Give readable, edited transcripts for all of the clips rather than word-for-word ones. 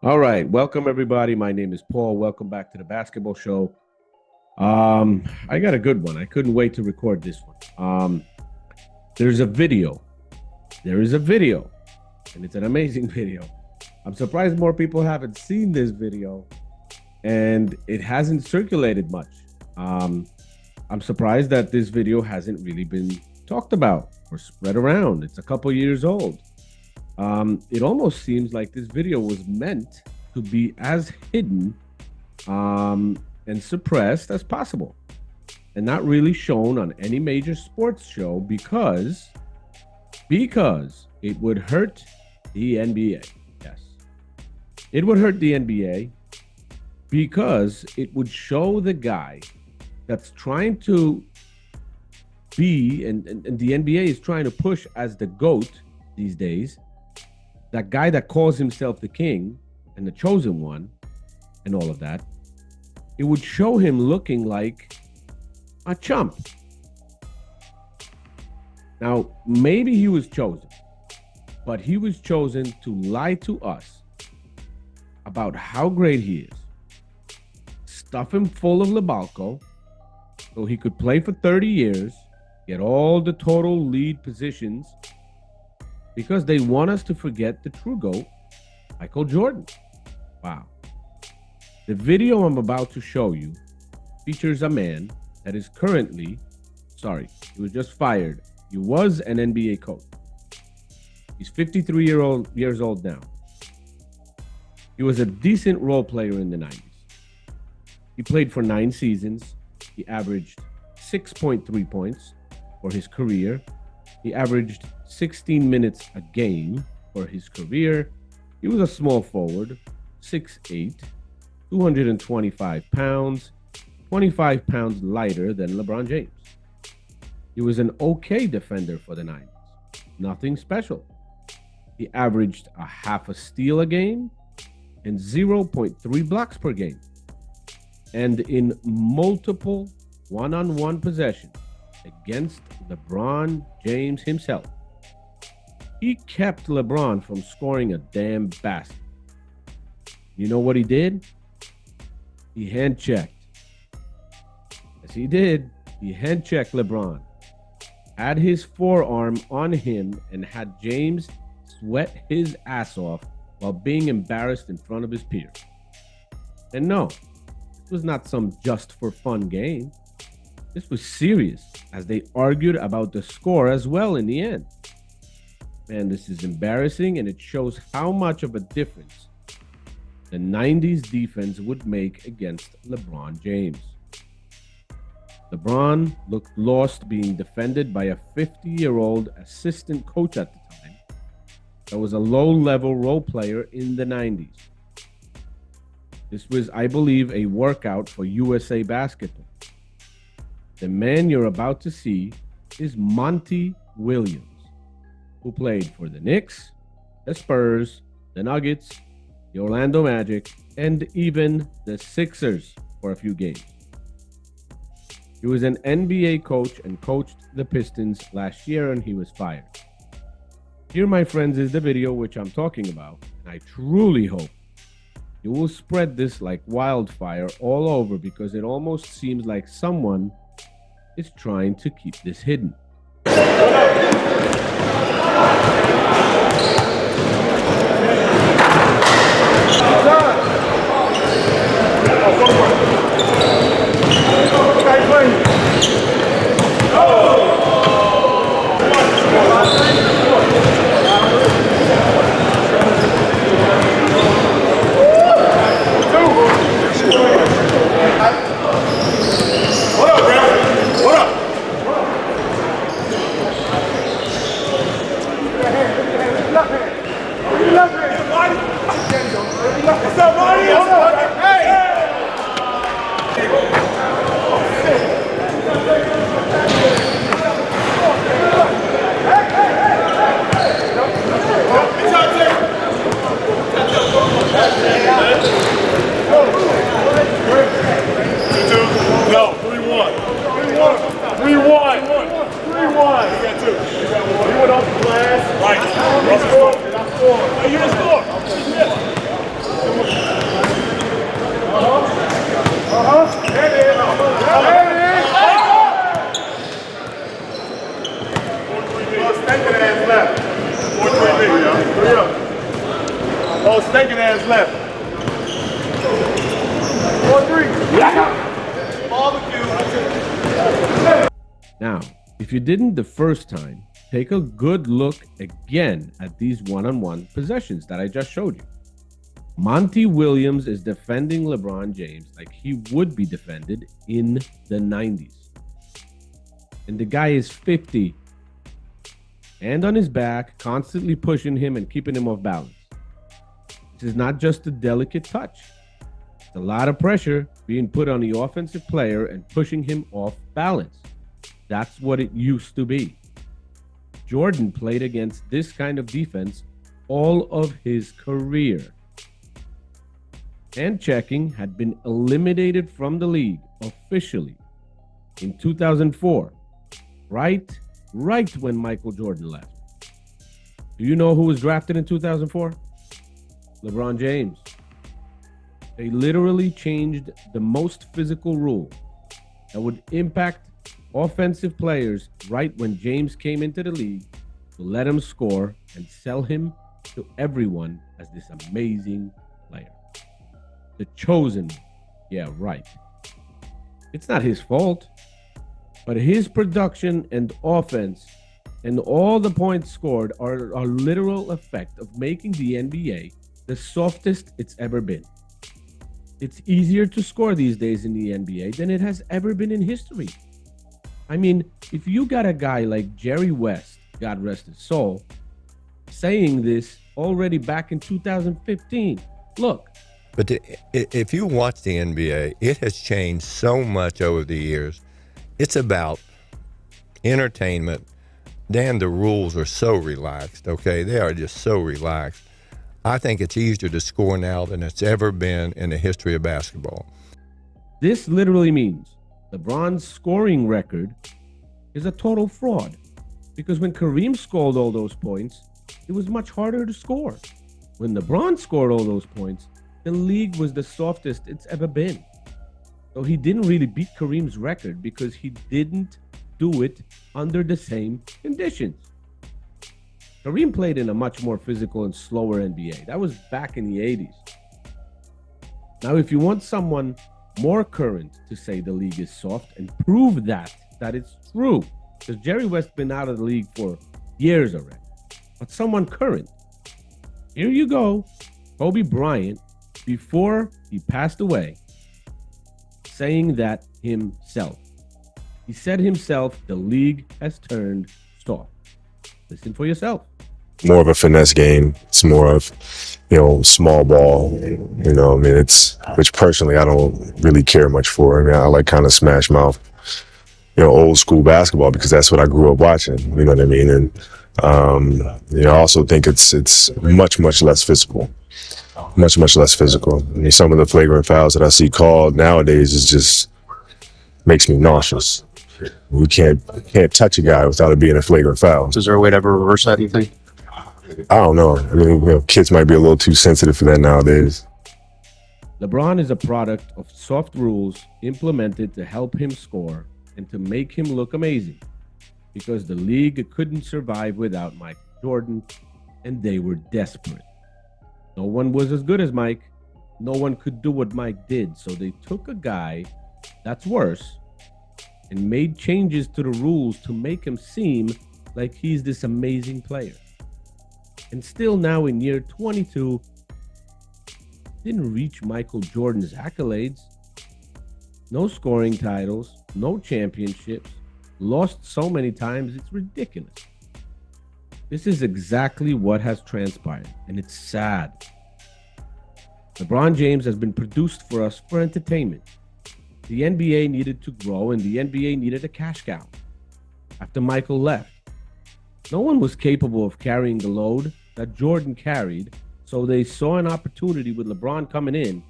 All right, welcome everybody. My name is Paul. Welcome back to the basketball show. I got a good one. I couldn't wait to record this one. There's a video. There is a video, and it's an amazing video. I'm surprised more people haven't seen this video, and it hasn't circulated much. I'm surprised that this video hasn't really been talked about or spread around. It's a couple years old. It almost seems like this video was meant to be as hidden and suppressed as possible and not really shown on any major sports show because it would hurt the NBA. Yes. It would hurt the NBA because it would show the guy that's trying to be and the NBA is trying to push as the GOAT these days. That guy that calls himself the king and the chosen one and all of that, it would show him looking like a chump. Now, maybe he was chosen, but he was chosen to lie to us about how great he is. Stuff him full of Lebalco so he could play for 30 years, get all the total lead positions, because they want us to forget the true GOAT, Michael Jordan. Wow. The video I'm about to show you features a man that is currently, he was just fired. He was an NBA coach. He's 53 years old now. He was a decent role player in the 90s. He played for 9 seasons. He averaged 6.3 points for his career. He averaged 16 minutes a game for his career. He was a small forward, 6'8", 225 pounds, 25 pounds lighter than LeBron James. He was an okay defender for the 90s, nothing special. He averaged a half a steal a game and 0.3 blocks per game. And in multiple one-on-one possessions against LeBron James himself, he kept LeBron from scoring a damn basket. You know what he did? He hand-checked. Yes, he did. He hand-checked LeBron, had his forearm on him, and had James sweat his ass off while being embarrassed in front of his peers. And no, this was not some just-for-fun game. This was serious, as they argued about the score as well in the end. Man, this is embarrassing, and it shows how much of a difference the 90s defense would make against LeBron James. LeBron looked lost being defended by a 50-year-old assistant coach at the time that was a low-level role player in the 90s. This was, I believe, a workout for USA Basketball. The man you're about to see is Monty Williams, who played for the Knicks, the Spurs, the Nuggets, the Orlando Magic, and even the Sixers for a few games. He was an NBA coach and coached the Pistons last year, and he was fired. Here, my friends, is the video which I'm talking about, and I truly hope you will spread this like wildfire all over because it almost seems like someone is trying to keep this hidden. Right. You score. You score. Oh, stinking ass left. 4-3. Barbecue. Now, if you didn't the first time, take a good look again at these one-on-one possessions that I just showed you. Monty Williams is defending LeBron James like he would be defended in the 90s. And the guy is 50 and on his back, constantly pushing him and keeping him off balance. This is not just a delicate touch. It's a lot of pressure being put on the offensive player and pushing him off balance. That's what it used to be. Jordan played against this kind of defense all of his career. Hand checking had been eliminated from the league officially in 2004, right when Michael Jordan left. Do you know who was drafted in 2004? LeBron James. They literally changed the most physical rule that would impact offensive players right when James came into the league to let him score and sell him to everyone as this amazing player. The chosen one. Yeah, right. It's not his fault, but his production and offense and all the points scored are a literal effect of making the NBA the softest it's ever been. It's easier to score these days in the NBA than it has ever been in history. I mean, if you got a guy like Jerry West, God rest his soul, saying this already back in 2015, look. But if you watch the NBA, it has changed so much over the years. It's about entertainment. Dan, the rules are so relaxed, okay? They are just so relaxed. I think it's easier to score now than it's ever been in the history of basketball. This literally means LeBron's scoring record is a total fraud. Because when Kareem scored all those points, it was much harder to score. When LeBron scored all those points, the league was the softest it's ever been. So he didn't really beat Kareem's record because he didn't do it under the same conditions. Kareem played in a much more physical and slower NBA. That was back in the 80s. Now, if you want someone more current to say the league is soft and prove that it's true, because Jerry West's been out of the league for years already, but someone current, here you go, Kobe Bryant, before he passed away, saying that himself. He said himself, the league has turned soft. Listen for yourself. More of a finesse game. It's more of, small ball. Which personally I don't really care much for. I mean, I like kind of smash mouth, old school basketball because that's what I grew up watching. You know what I mean? And I also think it's much less physical. Much less physical. I mean, some of the flagrant fouls that I see called nowadays is just makes me nauseous. We can't touch a guy without it being a flagrant foul. Is there a way to ever reverse that, do you think? I don't know. I mean, kids might be a little too sensitive for that nowadays. LeBron is a product of soft rules implemented to help him score and to make him look amazing because the league couldn't survive without Michael Jordan and they were desperate. No one was as good as Mike. No one could do what Mike did. So they took a guy that's worse and made changes to the rules to make him seem like he's this amazing player. And still now in year 22, didn't reach Michael Jordan's accolades. No scoring titles, no championships, lost so many times, it's ridiculous. This is exactly what has transpired, and it's sad. LeBron James has been produced for us for entertainment. The NBA needed to grow, and the NBA needed a cash cow. After Michael left, no one was capable of carrying the load that Jordan carried, so they saw an opportunity with LeBron coming in,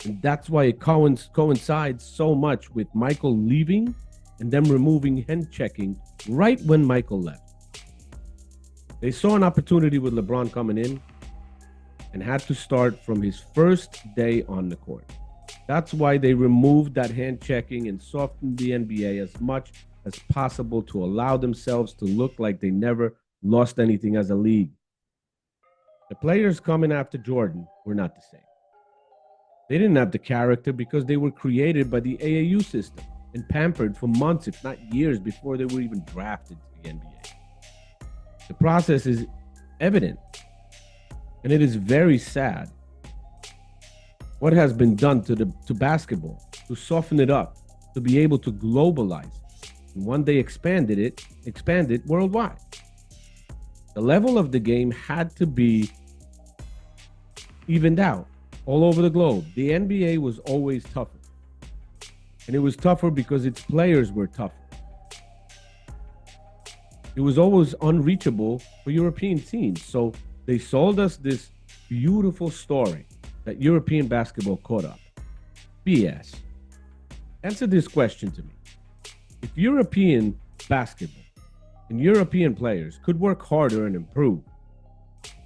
and that's why it coincides so much with Michael leaving and them removing hand checking right when Michael left. They saw an opportunity with LeBron coming in and had to start from his first day on the court. That's why they removed that hand checking and softened the NBA as much as possible to allow themselves to look like they never lost anything as a league. The players coming after Jordan were not the same. They didn't have the character because they were created by the AAU system and pampered for months, if not years, before they were even drafted to the NBA. The process is evident, and it is very sad what has been done to basketball to soften it up, to be able to globalize it, and one day expand it worldwide. The level of the game had to be evened out all over the globe. The NBA was always tougher. And it was tougher because its players were tougher. It was always unreachable for European teams. So they sold us this beautiful story that European basketball caught up. BS. Answer this question to me. If European basketball and European players could work harder and improve,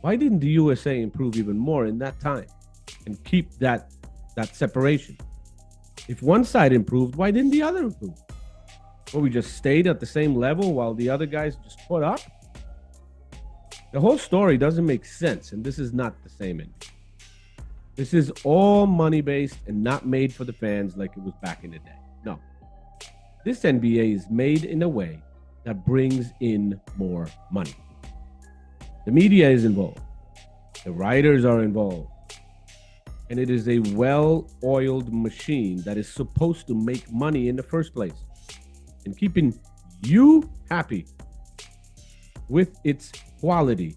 why didn't the USA improve even more in that time and keep that separation? If one side improved, why didn't the other improve? Well, we just stayed at the same level while the other guys just caught up? The whole story doesn't make sense, and this is not the same NBA. This is all money-based and not made for the fans like it was back in the day. No. This NBA is made in a way that brings in more money. The media is involved. The writers are involved. And it is a well-oiled machine that is supposed to make money in the first place. And keeping you happy with its quality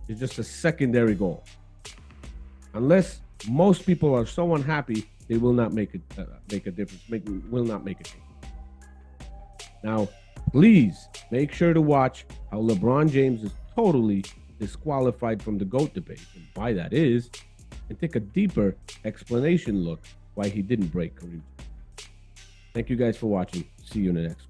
is just a secondary goal. Unless most people are so unhappy, they will not make a difference, will not make a change. Now, please make sure to watch how LeBron James is totally disqualified from the GOAT debate and why that is, and take a deeper explanation look why he didn't break Kareem's. Thank you guys for watching. See you in the next one.